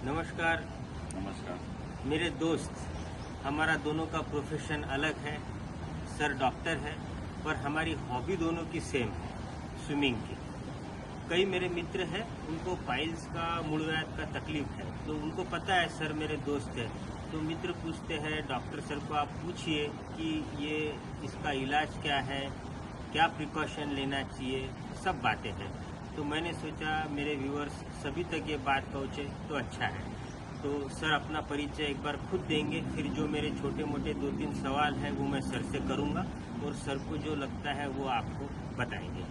नमस्कार। नमस्कार। मेरे दोस्त, हमारा दोनों का प्रोफेशन अलग है। सर डॉक्टर है, पर हमारी हॉबी दोनों की सेम है, स्विमिंग की। कई मेरे मित्र हैं, उनको पाइल्स का मूलव्याध का तकलीफ है, तो उनको पता है सर मेरे दोस्त है, तो मित्र पूछते हैं डॉक्टर सर को आप पूछिए कि ये इसका इलाज क्या है, क्या प्रिकॉशन लेना चाहिए, सब बातें हैं। तो मैंने सोचा मेरे व्यूअर्स सभी तक ये बात पहुँचे तो अच्छा है। तो सर अपना परिचय एक बार खुद देंगे, फिर जो मेरे छोटे मोटे 2-3 सवाल हैं वो मैं सर से करूँगा और सर को जो लगता है वो आपको बताएंगे।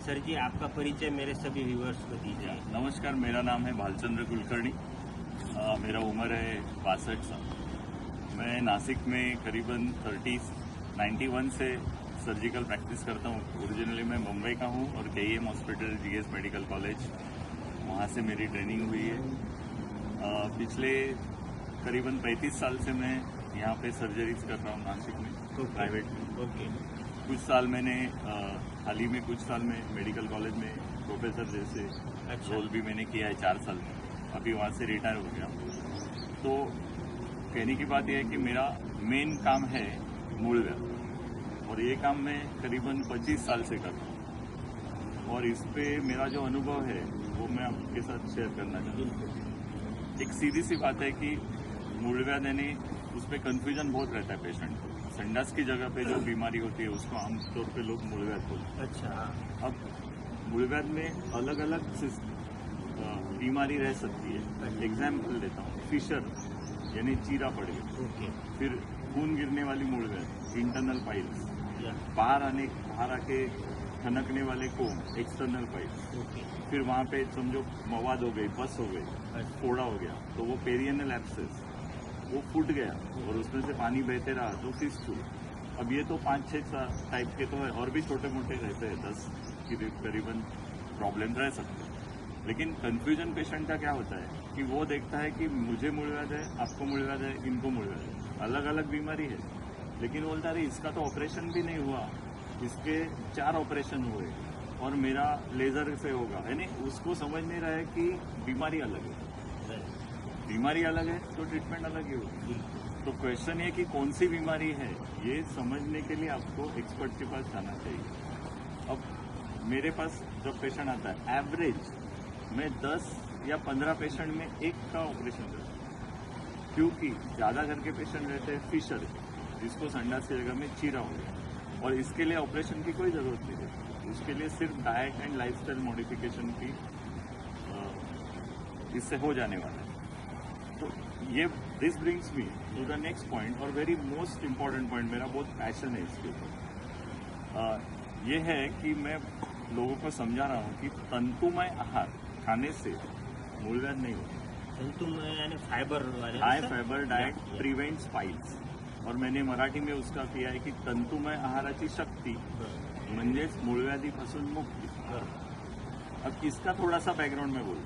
सर जी, आपका परिचय मेरे सभी व्यूअर्स को दीजिए। नमस्कार, मेरा नाम है भालचंद्र कुलकर्णी। मेरा उम्र है 62 साल। मैं नासिक में करीबन 91 से सर्जिकल प्रैक्टिस करता हूँ। ओरिजिनली मैं मुंबई का हूँ और KEM hospital GS medical college, वहाँ से मेरी ट्रेनिंग हुई है। पिछले करीबन 35 साल से मैं यहाँ पे सर्जरीज कर रहा हूँ नासिक में, प्राइवेट में। ओके। कुछ साल मैंने हाल ही में कुछ साल में मेडिकल कॉलेज में प्रोफेसर जैसे रोल भी मैंने किया है 4 साल में। अभी वहाँ से रिटायर हो गया। तो कहने की बात यह है कि मेरा मेन काम है मूलव्याध, और ये काम मैं करीबन 25 साल से कर रहा हूँ। और इस पे मेरा जो अनुभव है वो मैं आपके साथ शेयर करना चाहता हूँ। एक सीधी सी बात है कि मूलव्याध यानी उस पर कन्फ्यूजन बहुत रहता है पेशेंट को। संडास की जगह पे जो बीमारी होती है उसको आमतौर पे लोग मूलव्याध बोलते हैं। अच्छा। अब मूलव्याध में अलग अलग बीमारी रह सकती है। एग्जाम्पल देता हूँ, फिशर यानी चीरा पड़ गया। ओके। फिर खून गिरने वाली मूलव्याध, इंटरनल पाइल्स। या। बाहर आके ठनकने वाले कोम, एक्सटर्नल पाइल्स। ओके। फिर वहाँ पे समझो मवाद हो गई, बस हो गई, फोड़ा हो गया, तो वो पेरियनल एब्सेस, वो फूट गया और उसमें से पानी बहते रहा तो फिस्टूल। अब ये तो 5-6 टाइप के तो है, और भी छोटे मोटे रहते हैं, 10 की करीबन प्रॉब्लम रह सकते हैं। लेकिन कंफ्यूजन पेशेंट का क्या होता है कि वो देखता है कि मुझे मूलव्याध है, आपको मूलव्याध है, इनको मूलव्याध है, अलग अलग बीमारी है, लेकिन बोलता है इसका तो ऑपरेशन भी नहीं हुआ, इसके 4 ऑपरेशन हुए और मेरा लेजर से होगा। यानी उसको समझ नहीं रहा है कि बीमारी अलग है। बीमारी अलग है तो ट्रीटमेंट अलग ही होगी। तो क्वेश्चन ये कि कौन सी बीमारी है, ये समझने के लिए आपको एक्सपर्ट के पास जाना चाहिए। अब मेरे पास जब पेशेंट आता है, एवरेज मैं 10 या 15 पेशेंट में एक का ऑपरेशन करता हूँ, क्योंकि ज़्यादा करके पेशेंट रहते हैं फिशर, जिसको संडास की जगह में चीरा हो गया, और इसके लिए ऑपरेशन की कोई ज़रूरत नहीं है। उसके लिए सिर्फ डाइट एंड लाइफस्टाइल मॉडिफिकेशन की इससे हो जाने वाला है। तो ये this brings me to the next point, और वेरी मोस्ट इम्पॉर्टेंट पॉइंट, मेरा बहुत पैशन है इसके ऊपर। ये है कि मैं लोगों को समझा रहा हूँ कि तंतुमय आहार खाने से मूलव्याध नहीं होता। तंतुमय यानी फायबर वाले, high fibre diet prevents piles, और मैंने मराठी में उसका किया है की तंतुमय आहाराची शक्ती म्हणजेच मूलव्याधीपासून मुक्ती। अब इसका थोड़ा सा बैकग्राउंड में बोलूँ।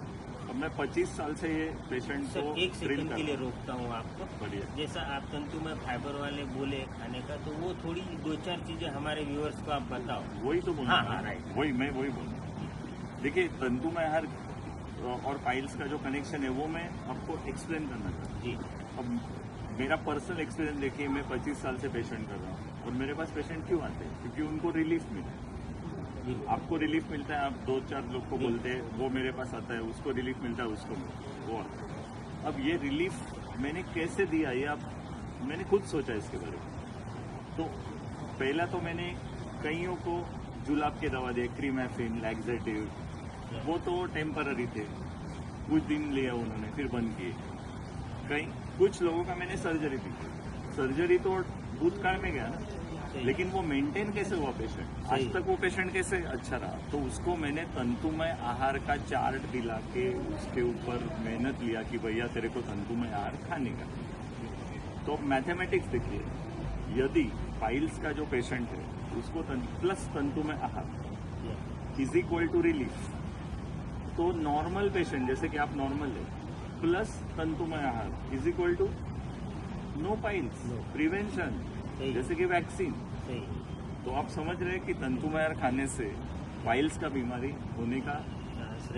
अब मैं 25 साल से ये पेशेंट को एक सेकंड के लिए रोकता हूँ आपको। बढ़िया। जैसा आप तंतुमय फाइबर वाले बोले खाने का, तो वो थोड़ी 2-4 चीजें हमारे व्यूअर्स को आप बताओ। वही तो बोल हाँ, रहा हूँ। राइट। वही बोल रहा हूँ। देखिए, तंतुमय आहार और पाइल्स का जो कनेक्शन है वो मैं आपको एक्सप्लेन करना चाहता हूँ। जी। अब मेरा पर्सनल एक्सपीरियंस देखिए, मैं 25 साल से पेशेंट कर रहा हूँ, और मेरे पास पेशेंट क्यों आते हैं? क्योंकि उनको रिलीफ मिला है। आपको रिलीफ मिलता है, आप 2-4 लोग को बोलते हैं, वो मेरे पास आता है, उसको रिलीफ मिलता है, उसको वो आता है। अब ये रिलीफ मैंने कैसे दिया, ये मैंने खुद सोचा इसके बारे में। तो पहला तो मैंने कईयों को जुलाब के दवा दिए, क्रीमैफिन, लैक्सेटिव, वो तो टेम्पररी थे, कुछ दिन लिया उन्होंने, फिर बंद किए। कुछ लोगों का मैंने सर्जरी भी की। सर्जरी तो भूतकाल में गया ना, लेकिन वो मेंटेन कैसे हुआ पेशेंट, आज तक वो पेशेंट कैसे अच्छा रहा, तो उसको मैंने तंतुमय आहार का चार्ट दिला के उसके ऊपर मेहनत लिया कि भैया तेरे को तंतुमय आहार खाने का। तो मैथमेटिक्स देखिए, यदि पाइल्स का जो पेशेंट है उसको प्लस तंतुमय आहार इज इक्वल टू रिलीफ, तो नॉर्मल पेशेंट जैसे कि आप नॉर्मल है प्लस तंतुमय आहार is equal to no piles, prevention, जैसे कि वैक्सीन। तो आप समझ रहे हैं कि तंतुमय आहार खाने से पाइल्स का बीमारी होने का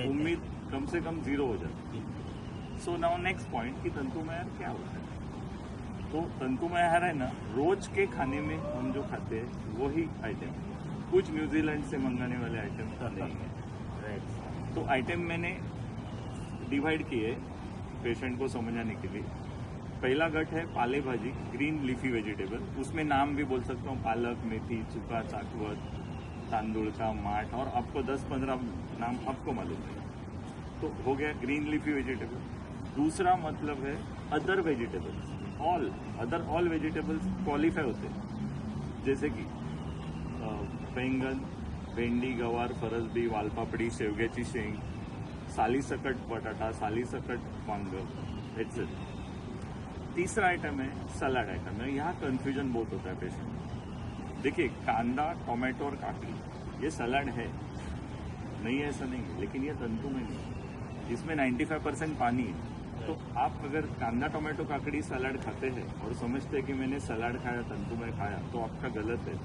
उम्मीद कम से कम 0 हो जाती है। सो नाउ नेक्स्ट पॉइंट कि तंतुमय क्या होता है। तो तंतुमय आहार है ना, रोज के खाने में हम जो खाते हैं वही आइटम, कुछ न्यूजीलैंड से मंगाने वाले आइटम नहीं है। राइट। तो आइटम मैंने डिवाइड किए पेशेंट को समझाने के लिए। पहला गट है पाले भाजी, ग्रीन लीफी वेजिटेबल, उसमें नाम भी बोल सकता हूँ, पालक, मेथी, चुका, चाकवत, तांदुल का, माठ, और आपको 10-15 नाम आपको मालूम है। तो हो गया ग्रीन लीफी वेजिटेबल। दूसरा मतलब है other vegetables, all vegetables qualify होते हैं, जैसे कि बैंगन, भेंडी, गवार, फरसबी, वालपापडी, शेवग्याची शेंग, सालीसकट बटाटा, सालीसकट वांग, एटसेट्रा। तीसरा आइटम है सलाड आइटम है। यहाँ कंफ्यूजन बहुत होता है पेशेंट में। देखिए, कांदा, टोमेटो और काकड़ी ये सलाड है, नहीं है ऐसा नहीं है, लेकिन ये तंतु में नहीं है, इसमें 95% पानी है। तो आप अगर कांदा, टोमेटो, काकड़ी सलाड खाते हैं और समझते हैं कि मैंने सलाड खाया, तंतु में खाया, तो आपका गलत है।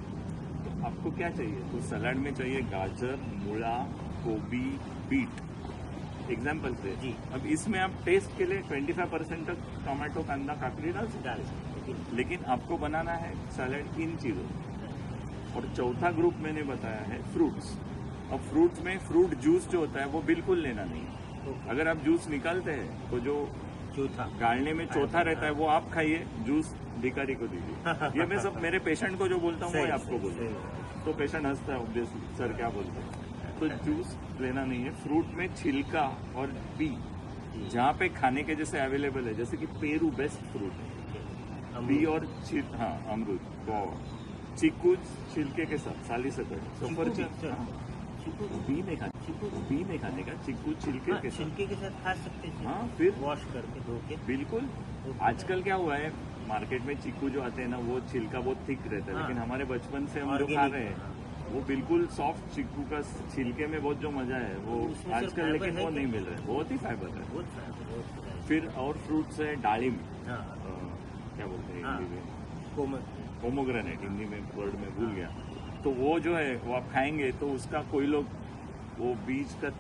तो आपको क्या चाहिए? तो सलाड में चाहिए गाजर, मूला, गोभी, बीट, एग्जाम्पल से जी। अब इसमें आप टेस्ट के लिए 25% तक टोमेटो, कांदा, काकड़ी डाल सकते हैं, लेकिन आपको बनाना है सलाड इन चीज़ों। और चौथा ग्रुप मैंने बताया है फ्रूट्स। अब फ्रूट्स में फ्रूट जूस जो होता है वो बिल्कुल लेना नहीं है। अगर आप जूस निकालते हैं तो जो चौथा गाड़ने में चौथा रहता है वो आप खाइए, जूस भिखारी को दीजिए। ये मैं सब मेरे पेशेंट को जो बोलता हूँ वो आपको बोलता हूँ। तो पेशेंट हंसता है ऑब्वियसली, सर क्या बोलते हैं। तो जूस लेना नहीं है। फ्रूट में छिलका और बी जहाँ पे खाने के जैसे अवेलेबल है, जैसे कि पेरू बेस्ट फ्रूट है, बी और हाँ अमरूद, चीकू छिलके के साथ, सालीसकट, सफरचंद, बी नहीं खाने का, चिक्कू छिलके के साथ, छिलके के साथ खा सकते हैं। हाँ, फिर वॉश करके धो के। बिल्कुल। आजकल क्या हुआ है, मार्केट में चिक्कू जो आते हैं ना वो छिलका बहुत थिक रहता है, हाँ। लेकिन हमारे बचपन से हम जो खा Organic, रहे हैं हाँ। वो बिल्कुल सॉफ्ट चिक्कू का छिलके में बहुत जो मजा है वो उसमें सिर्फ आजकल फाइबर लेकिन है वो क्या? नहीं मिल रहा है, बहुत ही फाइबर है। बहुत फिर और फ्रूट्स है डालिम, हाँ। क्या बोलते हैं हाँ। हिंदी में, कोमल। पोमोग्रेनेट, हिंदी में वर्ड में भूल गया। तो वो जो है वो आप खाएंगे तो उसका कोई लोग वो बीज का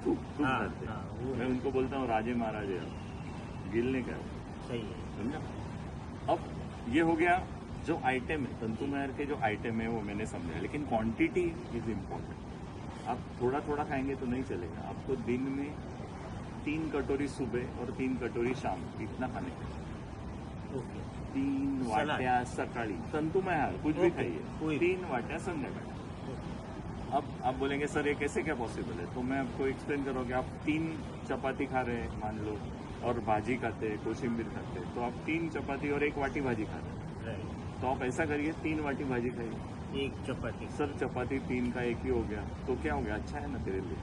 थूक हाँ, करते हाँ, हैं। वो मैं है। उनको बोलता हूँ राजे महाराजे, गिलने का, सही है। समझा। अब ये हो गया जो आइटम है, तंतुमय के जो आइटम है वो मैंने समझा, लेकिन क्वांटिटी इज इम्पोर्टेंट। आप थोड़ा थोड़ा खाएंगे तो नहीं चलेगा, आपको दिन में 3 कटोरी सुबह और 3 कटोरी शाम इतना खाने का। ओके। 3 सलाड। वाट्या सकाळी तंतुमय आहार कुछ भी ओके, खाइए, कोई 3 वाट्या संध्याकाळी। अब आप बोलेंगे सर ये कैसे क्या पॉसिबल है, तो मैं आपको एक्सप्लेन करूँगी। आप 3 चपाती खा रहे हैं मान लो, और भाजी खाते हैं, कोशिम्बीर खाते हैं, तो आप 3 चपाती और 1 वाटी भाजी खा रहे हैं, राइट। तो आप ऐसा करिए 3 वाटी भाजी खाइए। एक चपाती। सर चपाती 3 का 1 ही हो गया, तो क्या हो गया, अच्छा है ना तेरे लिए,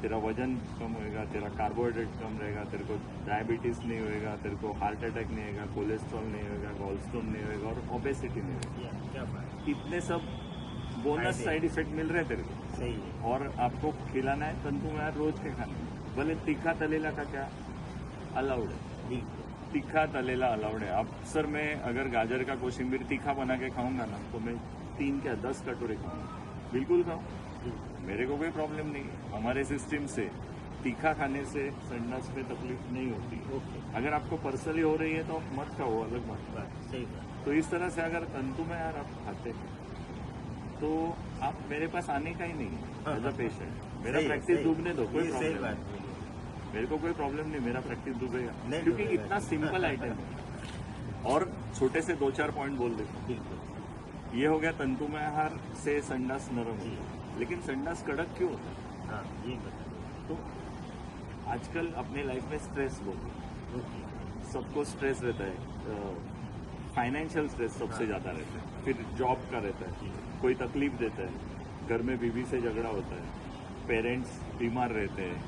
तेरा वजन कम होएगा, तेरा कार्बोहाइड्रेट कम रहेगा, तेरे को डायबिटीज नहीं होएगा, तेरे को हार्ट अटैक नहीं होएगा, कोलेस्ट्रॉल नहीं होएगा, गॉलस्टोन नहीं होएगा और ओबेसिटी नहीं होएगा। क्या बात। इतने सब बोनस फायदे। साइड इफेक्ट मिल रहे हैं तेरे को, सही है। और आपको खिलाना है तंतुमय रोज के खाने। भले तीखा तलेला का क्या अलाउड है, बिल्कुल। तीखा तलेला अलाउड है। अब सर मैं अगर गाजर का कोशिम्बीर तीखा बना के खाऊंगा ना तो मैं 3 क्या 10 कटोरे खाऊंगा, बिल्कुल खाऊं, मेरे को कोई प्रॉब्लम नहीं है। हमारे सिस्टम से तीखा खाने से संडास में तकलीफ नहीं होती। ओके। अगर आपको पर्सनली हो रही है तो आप मत खाओ, अलग बात। सही बात। तो इस तरह से अगर तंतुमय आहार आप खाते हैं तो आप मेरे पास आने का ही नहीं है एज अ पेशेंट। मेरा प्रैक्टिस डूबने दो, कोई सही प्रॉब्लम बात नहीं, बोली। मेरे को कोई प्रॉब्लम नहीं, मेरा प्रैक्टिस डूबेगा नहीं क्योंकि डूबेगा। इतना सिंपल आइटम है। और छोटे से 2-4 पॉइंट बोल देता हूँ। बिल्कुल। ये हो गया तंतुमय आहार से संडास नरम होता है, लेकिन संडास कड़क क्यों होता है? हाँ, ये बता। तो आजकल अपने लाइफ में स्ट्रेस बहुत है, ओके। सबको स्ट्रेस रहता है, फाइनेंशियल स्ट्रेस सबसे ज़्यादा रहता है, फिर जॉब का रहता है, कोई तकलीफ देता है, घर में बीवी से झगड़ा होता है, पेरेंट्स बीमार रहते हैं,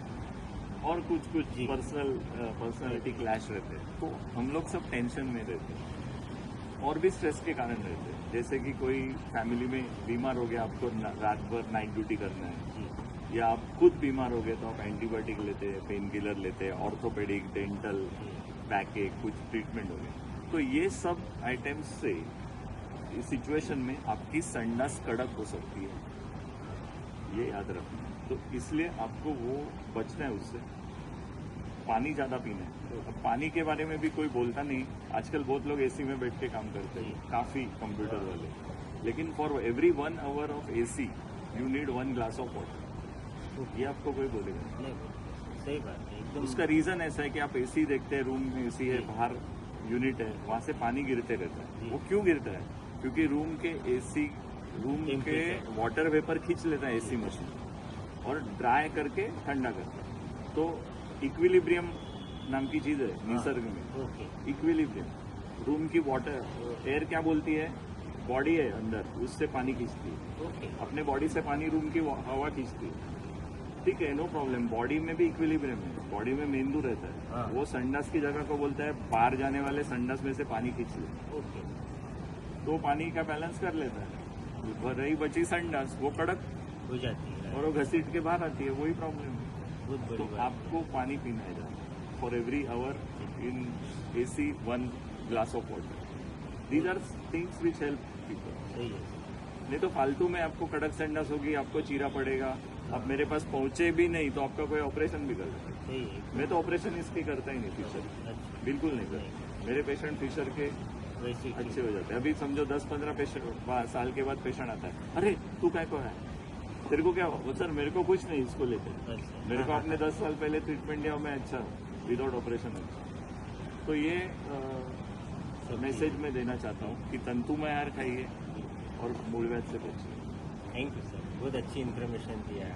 और कुछ कुछ जी। पर्सनालिटी क्लैश रहते हैं। तो हम लोग सब टेंशन में रहते हैं और भी स्ट्रेस के कारण रहते हैं। जैसे कि कोई फैमिली में बीमार हो गया, आपको रात भर नाइट ड्यूटी करना है, या आप खुद बीमार हो गए तो आप एंटीबायोटिक लेते हैं, पेन किलर लेते हैं, ऑर्थोपेडिक, डेंटल, बैक एक, कुछ ट्रीटमेंट हो गया। तो ये सब आइटम्स से इस सिचुएशन में आपकी संडास कड़क हो सकती है, ये याद रखना। तो इसलिए आपको वो बचना है उससे। पानी ज़्यादा पीना है। अब पानी के बारे में भी कोई बोलता नहीं। आजकल बहुत लोग एसी में बैठ के काम करते हैं, काफ़ी कंप्यूटर वाले, लेकिन for every 1 hour of AC you need 1 glass of water. ये आपको कोई बोलेगा नहीं, सही बात है एकदम। उसका रीज़न ऐसा है कि आप एसी देखते हैं, रूम में एसी है, बाहर यूनिट है, वहाँ से पानी गिरते रहता है। वो क्यों गिरता है? क्योंकि रूम के वाटर वेपर खींच लेता है एसी मशीन और ड्राई करके ठंडा करता है। तो इक्विलिब्रियम नाम की चीज़ है निसर्ग में। ओके, इक्विलिब्रियम रूम की वाटर एयर क्या बोलती है, बॉडी है अंदर, उससे पानी खींचती है। ओके, अपने बॉडी से पानी रूम की हवा खींचती है, ठीक है, नो प्रॉब्लम। बॉडी में भी इक्विलिब्रियम है, बॉडी में मेंदू रहता है। हाँ। वो संडास की जगह को बोलता है बाहर जाने वाले संडास में से पानी खींच ले, ओके, तो पानी का बैलेंस कर लेता है। रही बची संडास, वो कड़क हो जाती है। और वो घसीट के बाहर आती है, वही प्रॉब्लम है। बहुत बड़ी तो बात। आपको पानी पीना है ज़्यादा, for every hour in AC 1 glass of water. These are things which help people. सही है, नहीं तो फालतू में आपको कड़क संडास होगी, आपको चीरा पड़ेगा, आप मेरे पास पहुंचे भी नहीं तो आपका कोई ऑपरेशन भी कर सकते। सही है। मैं तो ऑपरेशन इसकी करता ही नहीं फिशर, अच्छा, बिल्कुल नहीं करता। मेरे पेशेंट फिशर के वैसे ही अच्छे हो जाते हैं। अभी समझो 10-15 साल के बाद पेशेंट आता है, अरे तू क्या को है, तेरे को क्या हुआ? वो सर मेरे को कुछ नहीं इसको लेकर, अच्छा, मेरे को हाँ, आपने 10 साल पहले ट्रीटमेंट दिया, मैं अच्छा हूँ विदाउट ऑपरेशन अच्छा। तो ये मैसेज मैं देना चाहता हूँ कि तंतुमय आहार खाइए और मूल व्याध से बचिए। थैंक यू सर, बहुत अच्छी इन्फॉर्मेशन दिया है।